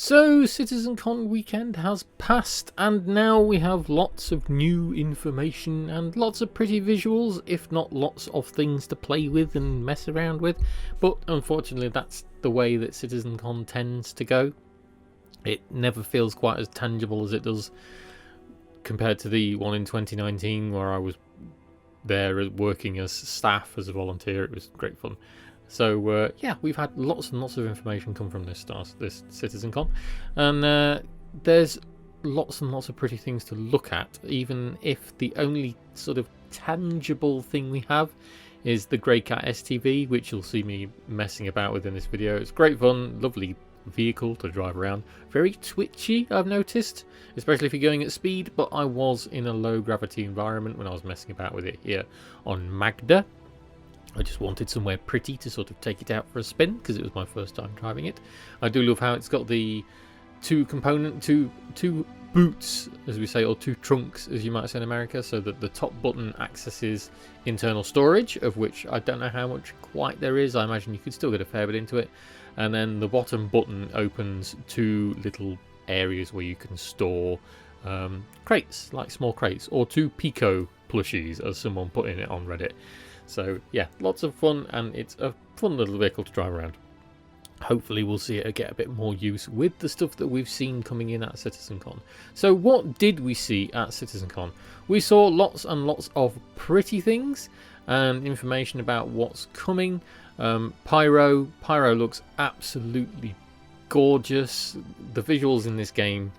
So, CitizenCon weekend has passed, and now we have lots of new information and lots of pretty visuals, if not lots of things to play with and mess around with. But unfortunately, that's the way that CitizenCon tends to go. It never feels quite as tangible as it does compared to the one in 2019, where I was there working as staff, as a volunteer. It was great fun. So yeah, we've had lots and lots of information come from this CitizenCon, and there's lots and lots of pretty things to look at, even if the only sort of tangible thing we have is the Greycat STV, which you'll see me messing about with in this video. It's great fun, lovely vehicle to drive around. Very twitchy, I've noticed, especially if you're going at speed, but I was in a low gravity environment when I was messing about with it here on Magda. I just wanted somewhere pretty to sort of take it out for a spin because it was my first time driving it. I do love how it's got the two boots, as we say, or two trunks, as you might say in America, so that the top button accesses internal storage, of which I don't know how much quite there is. I imagine you could still get a fair bit into it. And then the bottom button opens two little areas where you can store crates, like small crates, or two Pico plushies, as someone put in it on Reddit. So yeah, lots of fun, and it's a fun little vehicle to drive around. Hopefully we'll see it get a bit more use with the stuff that we've seen coming in at CitizenCon. So what did we see at CitizenCon? We saw lots and lots of pretty things and information about what's coming. Pyro looks absolutely gorgeous. The visuals in this game,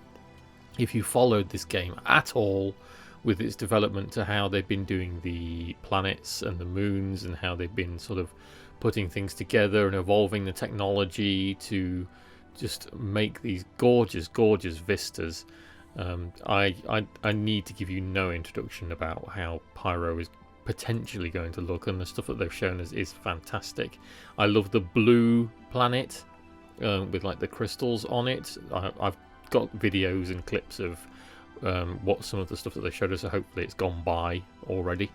if you followed this game at all, with its development to how they've been doing the planets and the moons, and how they've been sort of putting things together and evolving the technology to just make these gorgeous vistas. I need to give you no introduction about how Pyro is potentially going to look, and the stuff that they've shown us is fantastic. I love the blue planet with like the crystals on it. I've got videos and clips of what some of the stuff that they showed us, so hopefully it's gone by already.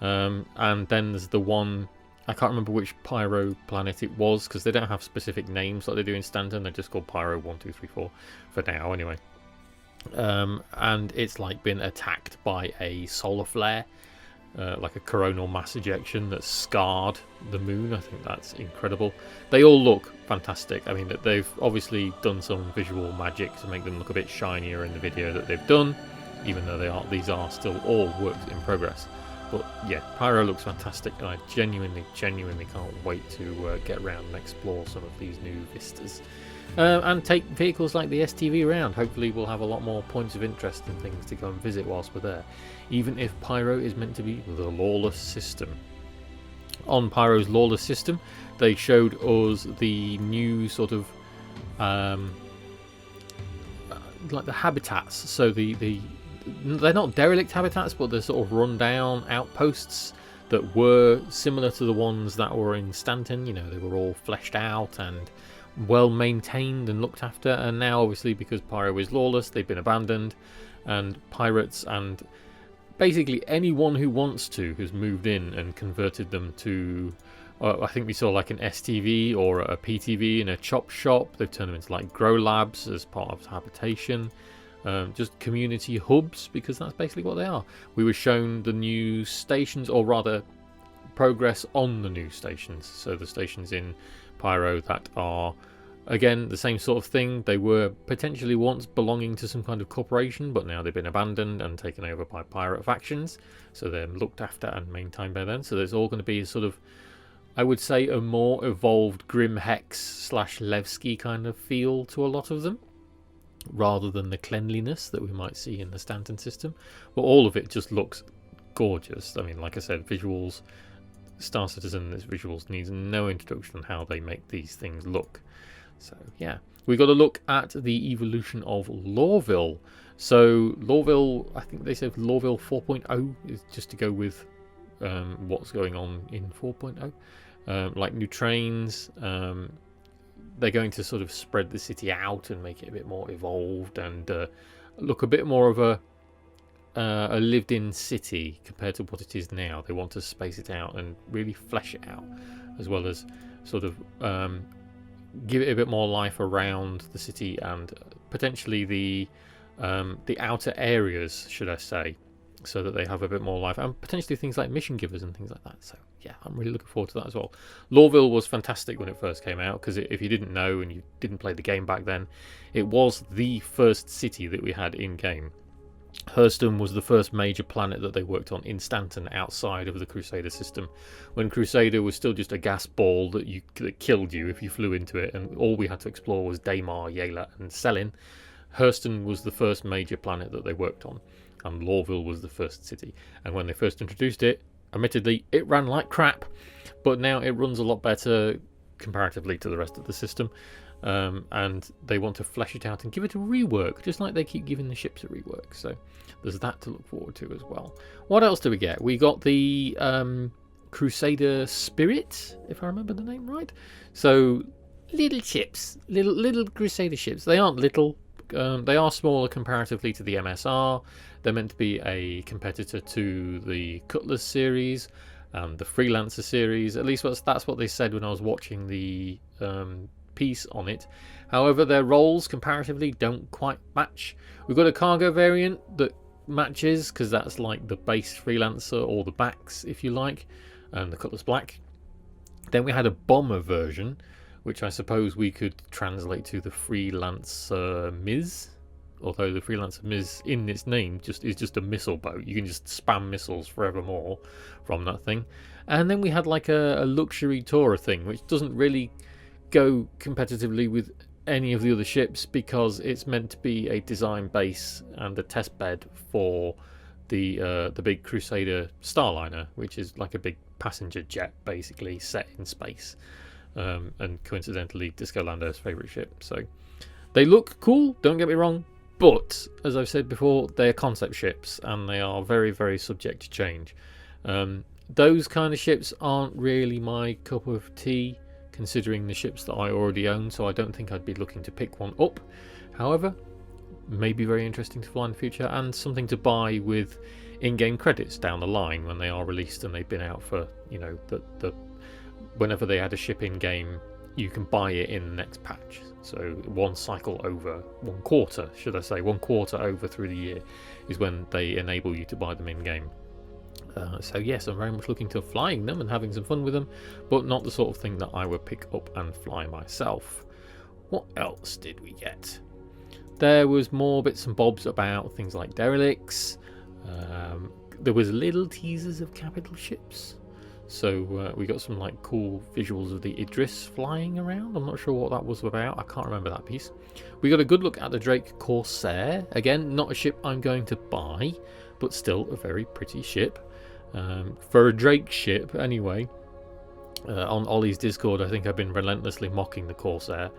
And then there's the one, I can't remember which Pyro planet it was, because they don't have specific names like they do in Stanton. They're just called Pyro 1, 2, 3, 4 for now anyway. And it's like been attacked by a solar flare, like a coronal mass ejection that's scarred the moon. I think that's incredible. They all look fantastic. I mean, they've obviously done some visual magic to make them look a bit shinier in the video that they've done, even though these are still all works in progress. But yeah, Pyro looks fantastic, and I genuinely can't wait to get around and explore some of these new vistas. And take vehicles like the STV around. Hopefully we'll have a lot more points of interest and things to go and visit whilst we're there, even if Pyro is meant to be the lawless system. On Pyro's lawless system, they showed us the new sort of like the habitats. So they're not derelict habitats, but they're sort of run down outposts that were similar to the ones that were in Stanton. You know, they were all fleshed out and well maintained and looked after, and now obviously because Pyro is lawless, they've been abandoned, and pirates and basically anyone who wants to has moved in and converted them to I think we saw like an STV or a PTV in a chop shop. They've turned them into like grow labs as part of habitation, just community hubs, because that's basically what they are. We were shown the new stations, or rather progress on the new stations. So the stations in Pyro that are again the same sort of thing. They were potentially once belonging to some kind of corporation, but now they've been abandoned and taken over by pirate factions, so they're looked after and maintained by them. So there's all going to be a sort of, I would say, a more evolved Grim Hex / Levski kind of feel to a lot of them, rather than the cleanliness that we might see in the Stanton system. But all of it just looks gorgeous. I mean, like I said, visuals, Star Citizen visuals needs no introduction on how they make these things look. So yeah, we got a look at the evolution of Loreville. So Loreville, I think they said Loreville 4.0 is just to go with what's going on in 4.0, like new trains. They're going to sort of spread the city out and make it a bit more evolved and look a bit more of a lived-in city compared to what it is now. They want to space it out and really flesh it out, as well as sort of give it a bit more life around the city and potentially the outer areas, should I say, so that they have a bit more life, and potentially things like mission givers and things like that. So yeah, I'm really looking forward to that as well. Loreville was fantastic when it first came out, because if you didn't know and you didn't play the game back then, it was the first city that we had in game. Hurston was the first major planet that they worked on in Stanton outside of the Crusader system, when Crusader was still just a gas ball that killed you if you flew into it, and all we had to explore was Daymar, Yela and Selin. Hurston was the first major planet that they worked on, and Loreville was the first city. And when they first introduced it, admittedly, it ran like crap, but now it runs a lot better comparatively to the rest of the system. And they want to flesh it out and give it a rework, just like they keep giving the ships a rework. So there's that to look forward to as well. What else do we get? We got the Crusader Spirit, if I remember the name right. So little ships, little Crusader ships. They aren't little. They are smaller comparatively to the MSR. They're meant to be a competitor to the Cutlass series and the Freelancer series. At least that's what they said when I was watching the piece on it. However, their roles comparatively don't quite match. We've got a cargo variant that matches, because that's like the base Freelancer, or the backs if you like, and the Cutlass Black. Then we had a bomber version, which I suppose we could translate to the Freelancer Miz, although the Freelancer Miz in its name is just a missile boat. You can just spam missiles forevermore from that thing. And then we had like a luxury tourer thing, which doesn't really go competitively with any of the other ships, because it's meant to be a design base and a test bed for the big Crusader Starliner, which is like a big passenger jet basically set in space. And coincidentally, Disco Lando's favourite ship. So they look cool, don't get me wrong, but as I've said before, they're concept ships and they are very, very subject to change. Those kind of ships aren't really my cup of tea, considering the ships that I already own, so I don't think I'd be looking to pick one up. However, may be very interesting to fly in the future, and something to buy with in-game credits down the line when they are released and they've been out for, you know, whenever they add a ship in game, you can buy it in the next patch. So one cycle over, 1 quarter, should I say, 1 quarter over through the year is when they enable you to buy them in game. So yes, I'm very much looking to flying them and having some fun with them, but not the sort of thing that I would pick up and fly myself. What else did we get? There was more bits and bobs about things like derelicts. There was little teasers of capital ships. So we got some like cool visuals of the Idris flying around. I'm not sure what that was about. I can't remember that piece. We got a good look at the Drake Corsair. Again, not a ship I'm going to buy, but still a very pretty ship. For a Drake ship, anyway. On Ollie's Discord, I think I've been relentlessly mocking the Corsair.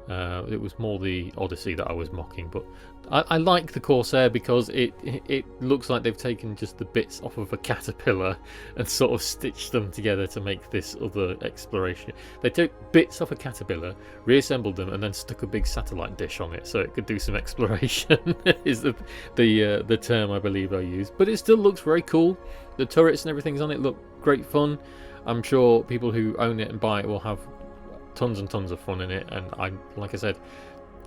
It was more the Odyssey that I was mocking, but I like the Corsair because it looks like they've taken just the bits off of a caterpillar and sort of stitched them together to make this other exploration. They took bits off a caterpillar, reassembled them, and then stuck a big satellite dish on it so it could do some exploration. Is the term I believe I used. But it still looks very cool. The turrets and everything's on it look great fun. I'm sure people who own it and buy it will have tons and tons of fun in it, and like I said,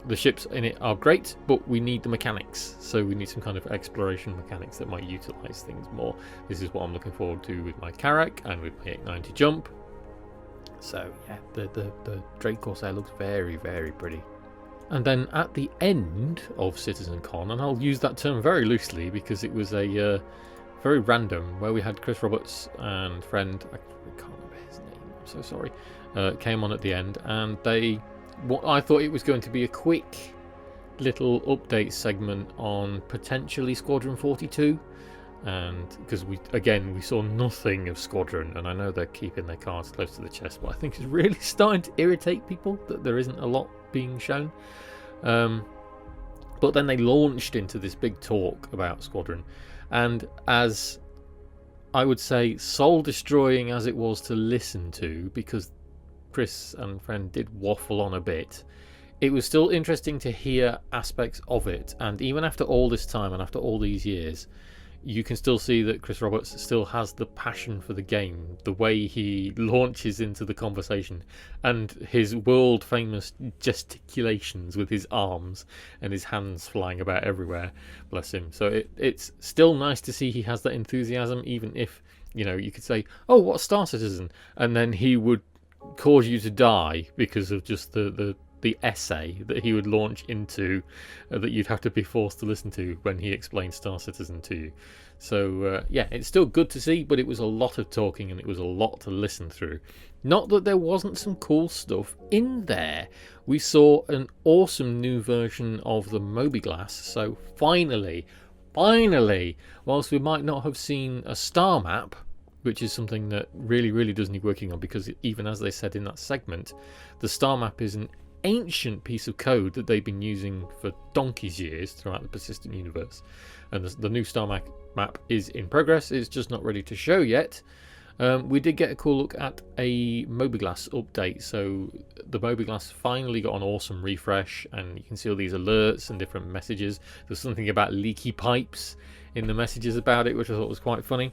the ships in it are great, but we need the mechanics, so we need some kind of exploration mechanics that might utilize things more. This is what I'm looking forward to with my Carrack and with my 890 jump. So yeah, the Drake Corsair looks very, very pretty. And then at the end of CitizenCon, and I'll use that term very loosely because it was a very random, where we had Chris Roberts and friend, I can't remember his name, I'm so sorry, came on at the end, and what I thought it was going to be a quick little update segment on potentially Squadron 42, and because we saw nothing of Squadron, and I know they're keeping their cards close to the chest, but I think it's really starting to irritate people that there isn't a lot being shown. But then they launched into this big talk about Squadron, and as I would say, soul destroying as it was to listen to, because Chris and friend did waffle on a bit, it was still interesting to hear aspects of it. And even after all this time and after all these years, you can still see that Chris Roberts still has the passion for the game, the way he launches into the conversation, and his world famous gesticulations with his arms and his hands flying about everywhere. Bless him. So it's still nice to see he has that enthusiasm, even if, you know, you could say, oh, what's Star Citizen? And then he would cause you to die because of just the essay that he would launch into, that you'd have to be forced to listen to when he explained Star Citizen to you. So yeah, it's still good to see, but it was a lot of talking and it was a lot to listen through. Not that there wasn't some cool stuff in there. We saw an awesome new version of the Moby-Glass. So finally, whilst we might not have seen a star map, which is something that really does need working on, because even as they said in that segment, the star map is an ancient piece of code that they've been using for donkey's years throughout the persistent universe, and the new star map is in progress. It's just not ready to show yet. We did get a cool look at a Moby-Glass update. So the Moby-Glass finally got an awesome refresh, and you can see all these alerts and different messages. There's something about leaky pipes in the messages about it, which I thought was quite funny.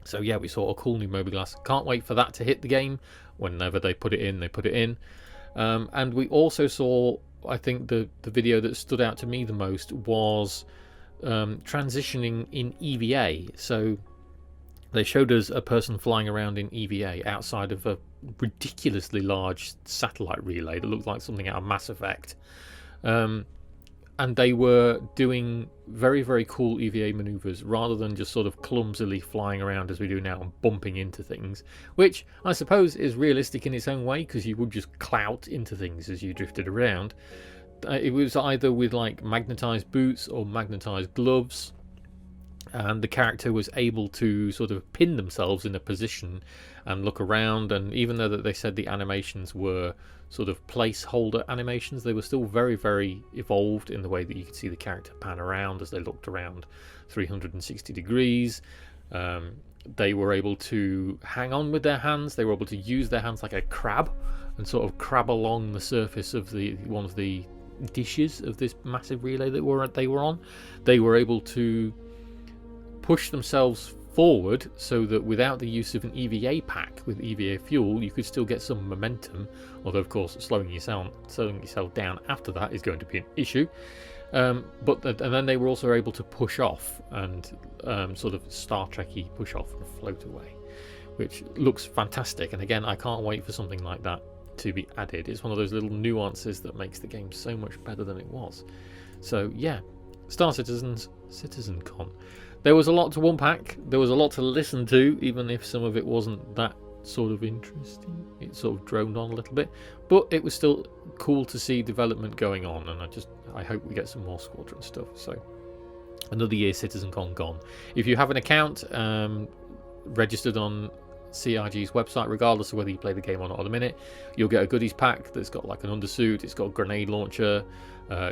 So yeah, we saw a cool new Moby-Glass. Can't wait for that to hit the game. Whenever they put it in, they put it in. And we also saw, I think the video that stood out to me the most was transitioning in EVA. So they showed us a person flying around in EVA outside of a ridiculously large satellite relay that looked like something out of Mass Effect. And they were doing very cool EVA maneuvers rather than just sort of clumsily flying around as we do now and bumping into things, which I suppose is realistic in its own way, because you would just clout into things as you drifted around. It was either with like magnetized boots or magnetized gloves, and the character was able to sort of pin themselves in a position and look around. And even though that they said the animations were sort of placeholder animations, they were still very evolved in the way that you could see the character pan around as they looked around 360 degrees. They were able to hang on with their hands. They were able to use their hands like a crab and sort of crab along the surface of one of the dishes of this massive relay that they were on. They were able to push themselves forward so that without the use of an EVA pack with EVA fuel, you could still get some momentum, although of course slowing yourself down after that is going to be an issue. And then they were also able to push off and sort of Star Trek-y push off and float away, which looks fantastic. And again, I can't wait for something like that to be added. It's one of those little nuances that makes the game so much better than it was. So yeah, Star Citizen's CitizenCon. There was a lot to unpack. There was a lot to listen to, even if some of it wasn't that sort of interesting. It sort of droned on a little bit, but it was still cool to see development going on, and I hope we get some more Squadron stuff. So another year CitizenCon gone. If you have an account registered on CIG's website, regardless of whether you play the game or not at the minute, you'll get a goodies pack that's got like an undersuit, it's got a grenade launcher,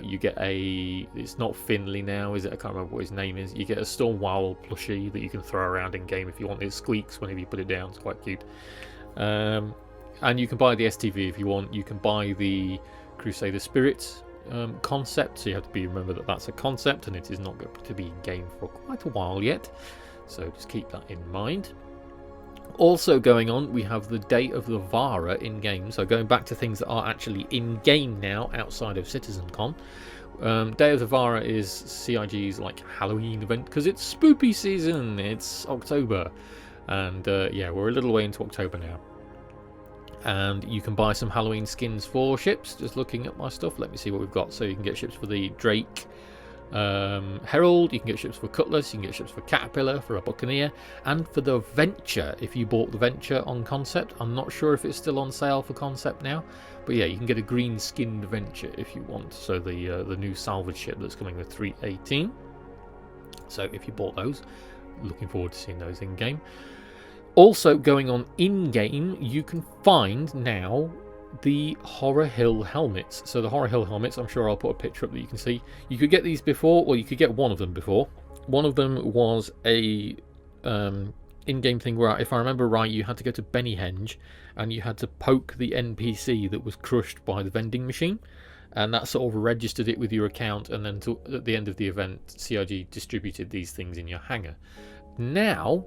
you get it's not Finley now, is it? I can't remember what his name is. You get a Stormwowl plushie that you can throw around in game if you want. It squeaks whenever you put it down, it's quite cute. And you can buy the STV if you want. You can buy the Crusader Spirit concept, so you have to remember that that's a concept and it is not going to be in game for quite a while yet, so just keep that in mind. Also going on, we have the Day of the Vara in game. So going back to things that are actually in game now outside of CitizenCon. Day of the Vara is CIG's like Halloween event, because it's spoopy season. It's October, and yeah, we're a little way into October now. And you can buy some Halloween skins for ships. Just looking at my stuff, let me see what we've got. So you can get ships for the Drake Herald, you can get ships for Cutlass, you can get ships for Caterpillar, for a Buccaneer, and for the Venture if you bought the Venture on concept. I'm not sure if it's still on sale for concept now, but yeah, you can get a green skinned Venture if you want. So the new salvage ship that's coming with 318. So if you bought those, looking forward to seeing those in game. Also going on in game, you can find now the Horror Hill helmets. So the Horror Hill helmets, I'm sure I'll put a picture up that you can see. You could get these before, or you could get one of them before. One of them was a in-game thing where, if I remember right, you had to go to Bennyhenge and you had to poke the NPC that was crushed by the vending machine, and that sort of registered it with your account, and then at the end of the event, CIG distributed these things in your hangar. Now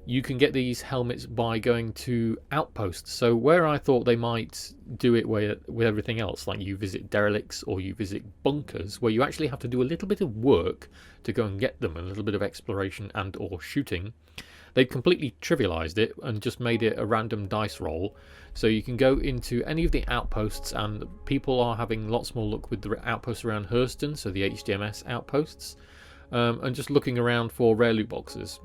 you can get these helmets by going to outposts. So where I thought they might do it with everything else, like you visit derelicts or you visit bunkers, where you actually have to do a little bit of work to go and get them, a little bit of exploration and or shooting, they've completely trivialized it and just made it a random dice roll. So you can go into any of the outposts, and people are having lots more luck with the outposts around Hurston, so the HDMS outposts, and just looking around for rare loot boxes.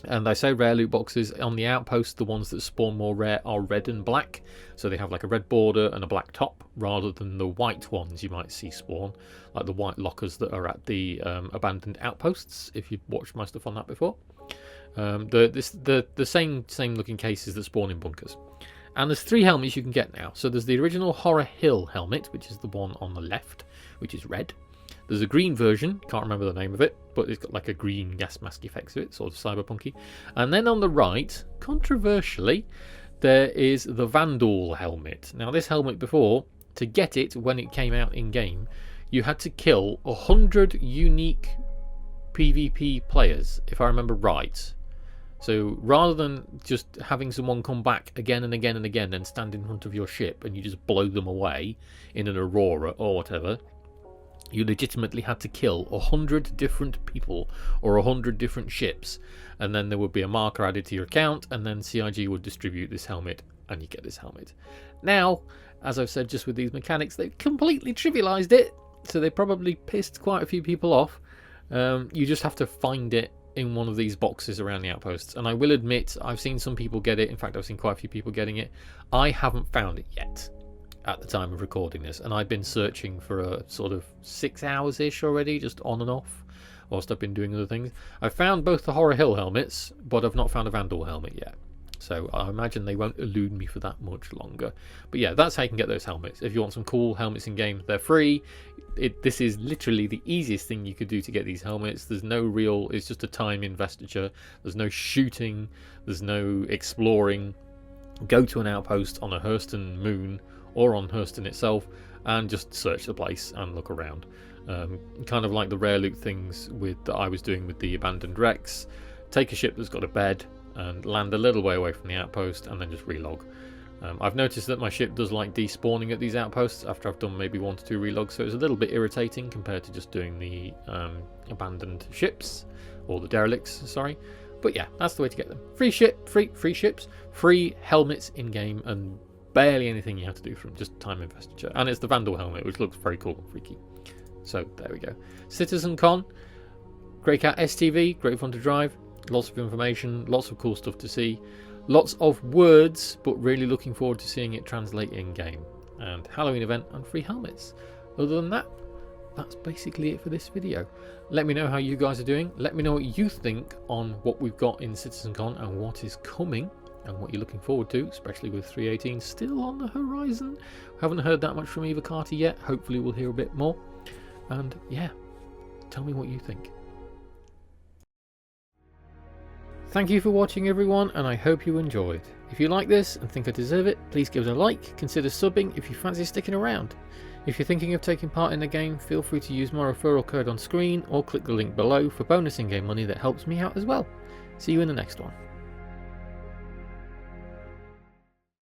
And I say rare loot boxes, on the outposts, the ones that spawn more rare are red and black. So they have like a red border and a black top, rather than the white ones you might see spawn, like the white lockers that are at the abandoned outposts, if you've watched my stuff on that before. The same looking cases that spawn in bunkers. And there's 3 helmets you can get now. So there's the original Horror Hill helmet, which is the one on the left, which is red. There's a green version, can't remember the name of it, but it's got like a green gas mask effect to it, sort of cyberpunky. And then on the right, controversially, there is the Vandal helmet. Now this helmet before, to get it when it came out in game, you had to kill 100 unique PvP players, if I remember right. So rather than just having someone come back again and again and again and stand in front of your ship and you just blow them away in an Aurora or whatever, you legitimately had to kill 100 different people or 100 different ships, and then there would be a marker added to your account, and then CIG would distribute this helmet and you get this helmet. Now, as I've said, just with these mechanics, they've completely trivialized it, so they probably pissed quite a few people off. You just have to find it in one of these boxes around the outposts, and I will admit I've seen some people get it. In fact, I've seen quite a few people getting it. I haven't found it yet at the time of recording this, and I've been searching for a sort of 6 hours-ish already, just on and off, whilst I've been doing other things. I've found both the Horror Hill helmets, but I've not found a Vandal helmet yet. So I imagine they won't elude me for that much longer. But yeah, that's how you can get those helmets. If you want some cool helmets in game, they're free. This is literally the easiest thing you could do to get these helmets. There's no real, it's just a time investiture. There's no shooting. There's no exploring. Go to an outpost on a Hurston moon or on Hurston itself and just search the place and look around. Kind of like the rare loot things that I was doing with the abandoned wrecks. Take a ship that's got a bed and land a little way away from the outpost and then just relog. I've noticed that my ship does like despawning at these outposts after I've done maybe 1 to 2 relogs, so it's a little bit irritating compared to just doing the abandoned ships, or the derelicts, sorry. But yeah, that's the way to get them. Free ships, free helmets in game, and barely anything you have to do from just time investiture. And it's the Vandal helmet, which looks very cool and freaky. So there we go. CitizenCon, Greycat STV, great fun to drive. Lots of information, lots of cool stuff to see, lots of words, but really looking forward to seeing it translate in game. And Halloween event and free helmets. Other than that, that's basically it for this video. Let me know how you guys are doing. Let me know what you think on what we've got in CitizenCon and what is coming and what you're looking forward to, especially with 3.18 still on the horizon. Haven't heard that much from Eva Carter yet. Hopefully we'll hear a bit more. And yeah, tell me what you think. Thank you for watching everyone, and I hope you enjoyed. If you like this and think I deserve it, please give it a like, consider subbing if you fancy sticking around. If you're thinking of taking part in the game, feel free to use my referral code on screen or click the link below for bonus in-game money that helps me out as well. See you in the next one.